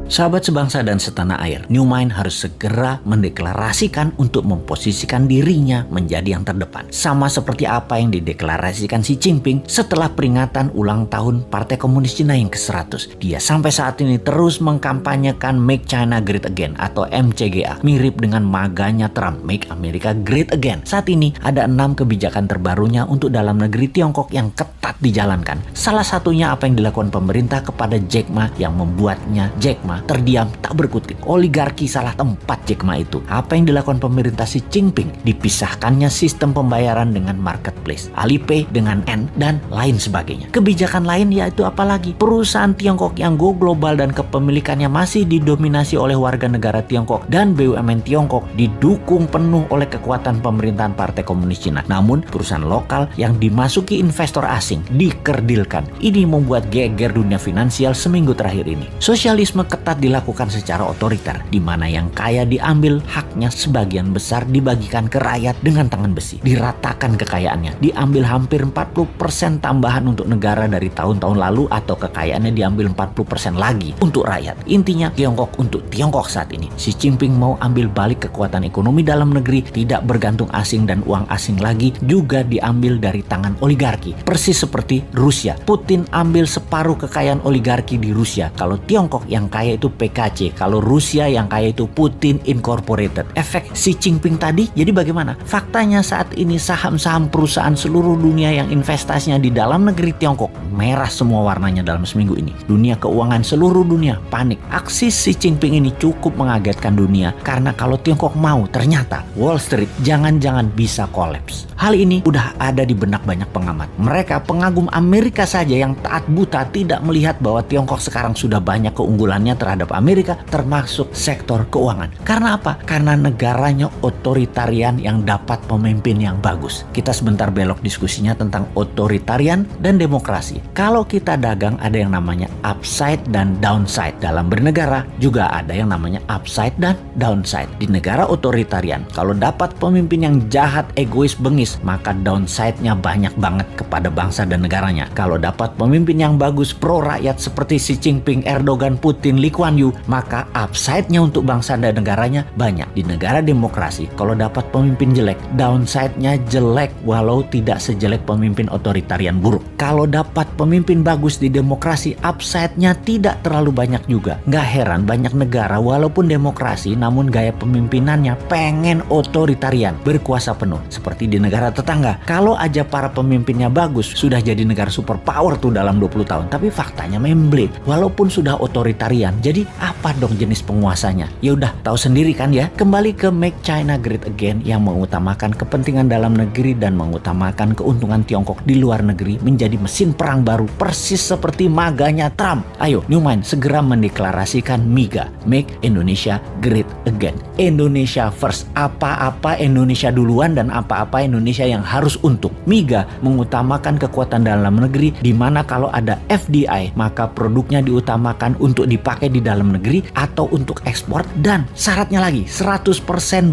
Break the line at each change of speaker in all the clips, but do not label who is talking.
Sahabat sebangsa dan setanah air, New Mind harus segera mendeklarasikan untuk memposisikan dirinya menjadi yang terdepan. Sama seperti apa yang dideklarasikan Xi Jinping setelah peringatan ulang tahun Partai Komunis Cina yang ke-100. Dia sampai saat ini terus mengkampanyekan Make China Great Again atau MCGA, mirip dengan maganya Trump, Make America Great Again. Saat ini ada 6 kebijakan terbarunya untuk dalam negeri Tiongkok yang ketat dijalankan. Salah satunya apa yang dilakukan pemerintah kepada Jack Ma yang membuatnya Jack Ma terdiam tak berkutik. Oligarki salah tempat Jack Ma itu. Apa yang dilakukan pemerintah Xi Jinping? Dipisahkannya sistem pembayaran dengan marketplace, Alipay dengan N dan lain sebagainya. Kebijakan lain yaitu apalagi? Perusahaan Tiongkok yang go global dan kepemilikannya masih didominasi oleh warga negara Tiongkok dan BUMN Tiongkok didukung penuh oleh kekuatan pemerintahan Partai Komunis Cina. Namun perusahaan lokal yang dimasuki investor asing dikerdilkan. Ini membuat geger dunia finansial seminggu terakhir ini. Sosialisme ketat dilakukan secara otoriter, di mana yang kaya diambil haknya, sebagian besar dibagikan ke rakyat dengan tangan besi. Diratakan kekayaannya, diambil hampir 40% tambahan untuk negara dari tahun-tahun lalu, atau kekayaannya diambil 40% lagi untuk rakyat. Intinya Tiongkok untuk Tiongkok saat ini. Xi Jinping mau ambil balik kekuatan ekonomi dalam negeri, tidak bergantung asing dan uang asing lagi, juga diambil dari tangan oligarki. Persis seperti Rusia. Putin ambil separuh kekayaan oligarki di Rusia. Kalau Tiongkok yang kaya itu PKC, kalau Rusia yang kaya itu Putin Incorporated. Efek Xi Jinping tadi jadi bagaimana? Faktanya saat ini saham-saham perusahaan seluruh dunia yang investasinya di dalam negeri Tiongkok merah semua warnanya dalam seminggu ini. Dunia keuangan seluruh dunia panik. Aksi Xi Jinping ini cukup mengagetkan dunia, karena kalau Tiongkok mau, ternyata Wall Street jangan-jangan bisa kolaps. Hal ini udah ada di benak banyak pengamat. Mereka pengagum Amerika saja yang taat buta tidak melihat bahwa Tiongkok sekarang sudah banyak keunggulannya terhadap Amerika, termasuk sektor keuangan. Karena apa? Karena negaranya otoritarian yang dapat pemimpin yang bagus. Kita sebentar belok diskusinya tentang otoritarian dan demokrasi. Kalau kita dagang ada yang namanya upside dan downside. Dalam bernegara juga ada yang namanya upside dan downside. Di negara otoritarian, kalau dapat pemimpin yang jahat, egois, bengis, maka downside-nya banyak banget kepada bangsa dan negaranya. Kalau dapat pemimpin yang bagus, pro rakyat seperti Xi Jinping, Erdogan, Putin, Lee Kuan Yew, maka upside-nya untuk bangsa dan negaranya banyak. Di negara demokrasi, kalau dapat pemimpin jelek, downside-nya jelek walau tidak sejelek pemimpin otoritarian buruk. Kalau dapat pemimpin bagus di demokrasi, upside-nya tidak terlalu banyak juga. Nggak heran banyak negara walaupun demokrasi namun gaya pemimpinannya pengen otoritarian, berkuasa penuh. Seperti di negara tetangga, kalau aja para pemimpinnya bagus, sudah jadi negara superpower tuh dalam 20 tahun. Tapi faktanya memble, walaupun sudah otoritarian. Jadi apa dong jenis penguasanya? Ya udah tahu sendiri kan ya. Kembali ke Make China Great Again yang mengutamakan kepentingan dalam negeri dan mengutamakan keuntungan Tiongkok di luar negeri menjadi mesin perang baru, persis seperti maganya Trump. Ayo New Mind segera mendeklarasikan MIGA, Make Indonesia Great Again. Indonesia first. Apa-apa Indonesia duluan dan apa-apa Indonesia yang harus untung. MIGA mengutamakan kekuatan dalam negeri, di mana kalau ada FDI maka produknya diutamakan untuk dipakai di dalam negeri atau untuk ekspor, dan syaratnya lagi 100%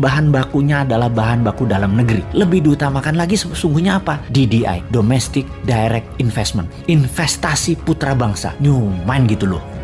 bahan bakunya adalah bahan baku dalam negeri. Lebih diutamakan lagi sesungguhnya apa? DDI, Domestic Direct Investment, investasi putra bangsa. New Mind gitu loh.